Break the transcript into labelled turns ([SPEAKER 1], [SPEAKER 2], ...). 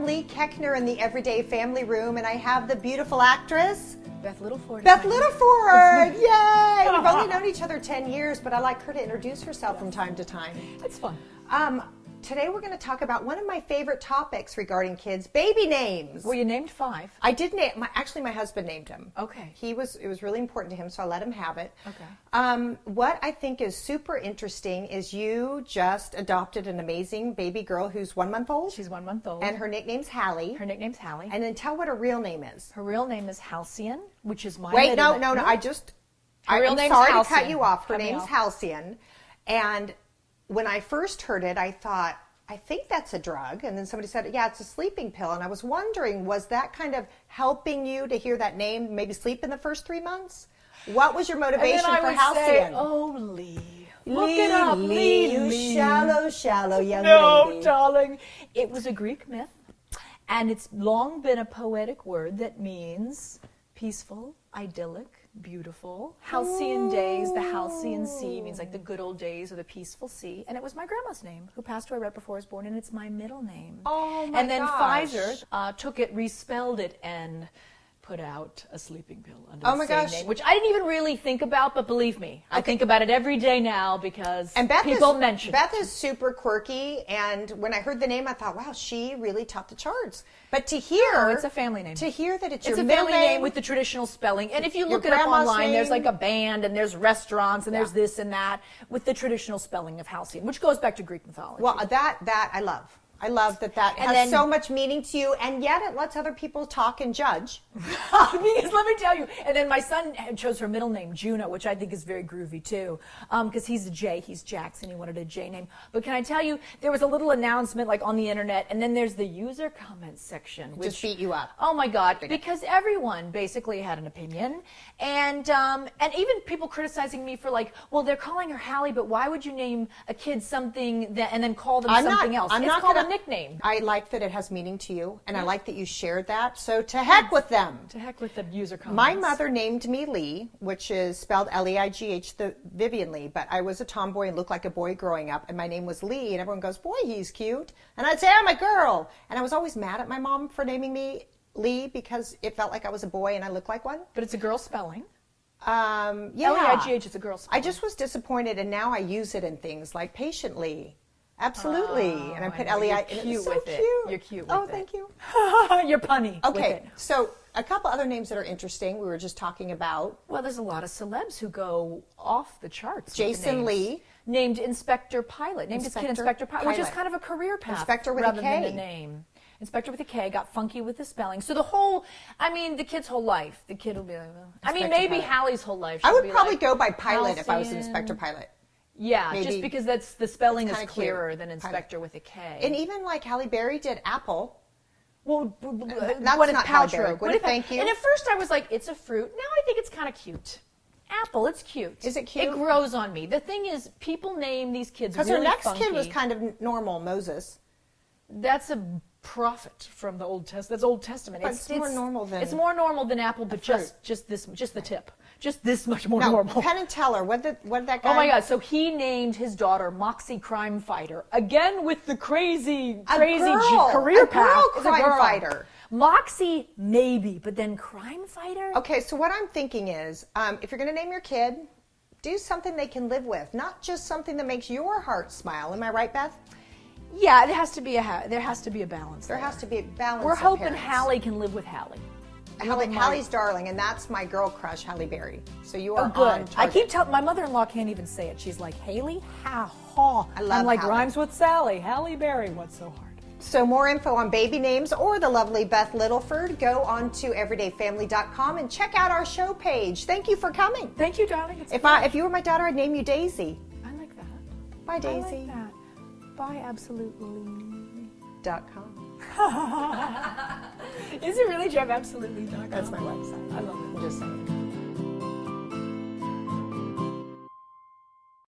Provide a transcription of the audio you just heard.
[SPEAKER 1] I'm Leigh Keckner in the Everyday Family room, and I have the beautiful actress,
[SPEAKER 2] Beth Littleford.
[SPEAKER 1] Beth Littleford! Yay! We've only known each other 10 years, but I like her to introduce herself from time to time.
[SPEAKER 2] It's fun.
[SPEAKER 1] Today we're going to talk about one of my favorite topics regarding kids, baby names.
[SPEAKER 2] Well, you named 5.
[SPEAKER 1] I did name, actually my husband named him.
[SPEAKER 2] Okay.
[SPEAKER 1] It was really important to him, so I let him have it.
[SPEAKER 2] Okay.
[SPEAKER 1] What I think is super interesting is you just adopted an amazing baby girl who's 1 month old.
[SPEAKER 2] She's 1 month old.
[SPEAKER 1] And her nickname's Hallie.
[SPEAKER 2] Her nickname's Hallie.
[SPEAKER 1] And then tell what her real name is.
[SPEAKER 2] Her real name is Halcyon, which is my
[SPEAKER 1] Wait,
[SPEAKER 2] middle
[SPEAKER 1] no,
[SPEAKER 2] name.
[SPEAKER 1] I'm sorry to cut you off. Her
[SPEAKER 2] Cut me
[SPEAKER 1] name's
[SPEAKER 2] off.
[SPEAKER 1] Halcyon. And when I first heard it, I thought, I think that's a drug. And then somebody said, yeah, it's a sleeping pill. And I was wondering, was that kind of helping you to hear that name, maybe sleep in the first 3 months? What was your motivation
[SPEAKER 2] and then
[SPEAKER 1] for
[SPEAKER 2] I would
[SPEAKER 1] Halcyon?
[SPEAKER 2] say, oh, Leigh. Look it up,
[SPEAKER 1] Leigh, you
[SPEAKER 2] Leigh.
[SPEAKER 1] shallow young
[SPEAKER 2] No,
[SPEAKER 1] lady.
[SPEAKER 2] darling. It was a Greek myth, and it's long been a poetic word that means peaceful, idyllic, beautiful. Halcyon days, the Halcyon sea means like the good old days or the peaceful sea. And it was my grandma's name, who passed away right before I was born, and it's my middle name.
[SPEAKER 1] Oh my
[SPEAKER 2] And then
[SPEAKER 1] gosh.
[SPEAKER 2] Pfizer took it, respelled it, and put out a sleeping pill under
[SPEAKER 1] Oh my
[SPEAKER 2] the same
[SPEAKER 1] gosh.
[SPEAKER 2] name, which I didn't even really think about, but believe me, I think about it every day now because
[SPEAKER 1] And Beth
[SPEAKER 2] people mention it.
[SPEAKER 1] Beth is super quirky, and when I heard the name, I thought, wow, she really topped the charts. But to hear...
[SPEAKER 2] Oh, it's a family name.
[SPEAKER 1] To hear that it's
[SPEAKER 2] It's
[SPEAKER 1] your
[SPEAKER 2] a
[SPEAKER 1] middle
[SPEAKER 2] family name with the traditional spelling. And if you look it up
[SPEAKER 1] grandma's
[SPEAKER 2] online, there's
[SPEAKER 1] name.
[SPEAKER 2] like a band and there's restaurants and there's this and that with the traditional spelling of Halcyon, which goes back to Greek mythology.
[SPEAKER 1] Well, that I love. I love that
[SPEAKER 2] And
[SPEAKER 1] has
[SPEAKER 2] then-
[SPEAKER 1] so much meaning to you, and yet it lets other people talk and judge.
[SPEAKER 2] Because let me tell you, and then my son chose her middle name, Juno, which I think is very groovy too, because he's a J, he's Jackson, he wanted a J name. But can I tell you, there was a little announcement like on the internet, and then there's the user comments section, which
[SPEAKER 1] Just beat you up.
[SPEAKER 2] Oh my God! Because everyone basically had an opinion, and even people criticizing me for like, well, they're calling her Hallie, but why would you name a kid something that and then call them something else?
[SPEAKER 1] I'm
[SPEAKER 2] it's
[SPEAKER 1] not
[SPEAKER 2] called
[SPEAKER 1] gonna,
[SPEAKER 2] a nickname.
[SPEAKER 1] I like that it has meaning to you, and I like that you shared that. So to heck with them.
[SPEAKER 2] To heck with the user comments.
[SPEAKER 1] My mother named me Leigh, which is spelled Leigh, the Vivian Leigh, but I was a tomboy and looked like a boy growing up, and my name was Leigh, and everyone goes, boy, he's cute. And I'd say, I'm a girl. And I was always mad at my mom for naming me Leigh because it felt like I was a boy and I looked like one.
[SPEAKER 2] But it's a girl spelling.
[SPEAKER 1] Yeah.
[SPEAKER 2] Leigh is a girl spelling.
[SPEAKER 1] I just was disappointed, and now I use it in things like patiently. Absolutely. And I put
[SPEAKER 2] know.
[SPEAKER 1] L-E-I,
[SPEAKER 2] You're
[SPEAKER 1] and
[SPEAKER 2] cute
[SPEAKER 1] it's so
[SPEAKER 2] with
[SPEAKER 1] cute.
[SPEAKER 2] it. You're cute with
[SPEAKER 1] Oh,
[SPEAKER 2] it.
[SPEAKER 1] thank you.
[SPEAKER 2] You're punny. with
[SPEAKER 1] Okay,
[SPEAKER 2] it.
[SPEAKER 1] so a couple other names that are interesting we were just talking about.
[SPEAKER 2] Well, there's a lot of celebs who go off the charts. with the
[SPEAKER 1] Jason
[SPEAKER 2] names.
[SPEAKER 1] Leigh.
[SPEAKER 2] Named Inspector Pilot. Named his kid Inspector Pilot, which is kind of a career path.
[SPEAKER 1] Inspector with a
[SPEAKER 2] rather
[SPEAKER 1] K.
[SPEAKER 2] than a name. Inspector with a K, got funky with the spelling. So the whole, the kid's whole life, the kid will be like, maybe
[SPEAKER 1] Pilot.
[SPEAKER 2] Hallie's whole life.
[SPEAKER 1] I
[SPEAKER 2] she'll
[SPEAKER 1] would
[SPEAKER 2] be
[SPEAKER 1] probably
[SPEAKER 2] like,
[SPEAKER 1] go by Pilot if I was an
[SPEAKER 2] Halcyon.
[SPEAKER 1] Inspector Pilot.
[SPEAKER 2] Yeah,
[SPEAKER 1] Maybe.
[SPEAKER 2] just because that's the spelling
[SPEAKER 1] It's
[SPEAKER 2] is
[SPEAKER 1] kinda
[SPEAKER 2] clearer
[SPEAKER 1] cute.
[SPEAKER 2] than Inspector with a K.
[SPEAKER 1] And even like Halle Berry did Apple.
[SPEAKER 2] Well,
[SPEAKER 1] That's
[SPEAKER 2] Gwyneth
[SPEAKER 1] not Halle Berry.
[SPEAKER 2] Paltrow.
[SPEAKER 1] Gwyneth, thank you.
[SPEAKER 2] And at first I was like, it's a fruit. Now I think it's kind of cute. Apple, it's cute.
[SPEAKER 1] Is it cute?
[SPEAKER 2] It grows on me. The thing is, people name these kids
[SPEAKER 1] Because
[SPEAKER 2] really
[SPEAKER 1] her next
[SPEAKER 2] funky.
[SPEAKER 1] kid was kind of normal, Moses.
[SPEAKER 2] That's a prophet from the Old Testament. That's Old Testament.
[SPEAKER 1] But it's more normal than
[SPEAKER 2] It's more normal than Apple, but just the tip. Just this much more
[SPEAKER 1] No,
[SPEAKER 2] normal.
[SPEAKER 1] Penn and Teller, what did that guy...
[SPEAKER 2] Oh my God! So he named his daughter Moxie Crime Fighter again with the crazy career path. It's
[SPEAKER 1] crime fighter.
[SPEAKER 2] Moxie maybe, but then Crime Fighter.
[SPEAKER 1] Okay, so what I'm thinking is, if you're going to name your kid, do something they can live with, not just something that makes your heart smile. Am I right, Beth?
[SPEAKER 2] Yeah, it has to be there has to be a balance.
[SPEAKER 1] There has to be a balance.
[SPEAKER 2] We're
[SPEAKER 1] of
[SPEAKER 2] hoping
[SPEAKER 1] parents.
[SPEAKER 2] Hallie can live with Hallie.
[SPEAKER 1] Hallie's darling, and that's my girl crush, Halle Berry. So you are
[SPEAKER 2] Oh, good.
[SPEAKER 1] on
[SPEAKER 2] I
[SPEAKER 1] target.
[SPEAKER 2] keep telling my mother-in-law can't even say it. She's like, Haley, ha ha.
[SPEAKER 1] I love
[SPEAKER 2] I'm like,
[SPEAKER 1] Hallie.
[SPEAKER 2] rhymes with Sally. Halle Berry. What's so hard?
[SPEAKER 1] So more info on baby names or the lovely Beth Littleford, go on to EverydayFamily.com and check out our show page. Thank you for coming.
[SPEAKER 2] Thank you, darling. It's
[SPEAKER 1] If you were my daughter, I'd name you Daisy.
[SPEAKER 2] I like that.
[SPEAKER 1] Bye, Daisy.
[SPEAKER 2] I like that. Bye, absolutely.
[SPEAKER 1] .com.
[SPEAKER 2] Is it really? Do you have absolutely.com?
[SPEAKER 1] That's my website.
[SPEAKER 2] I love it.
[SPEAKER 1] I'm just saying.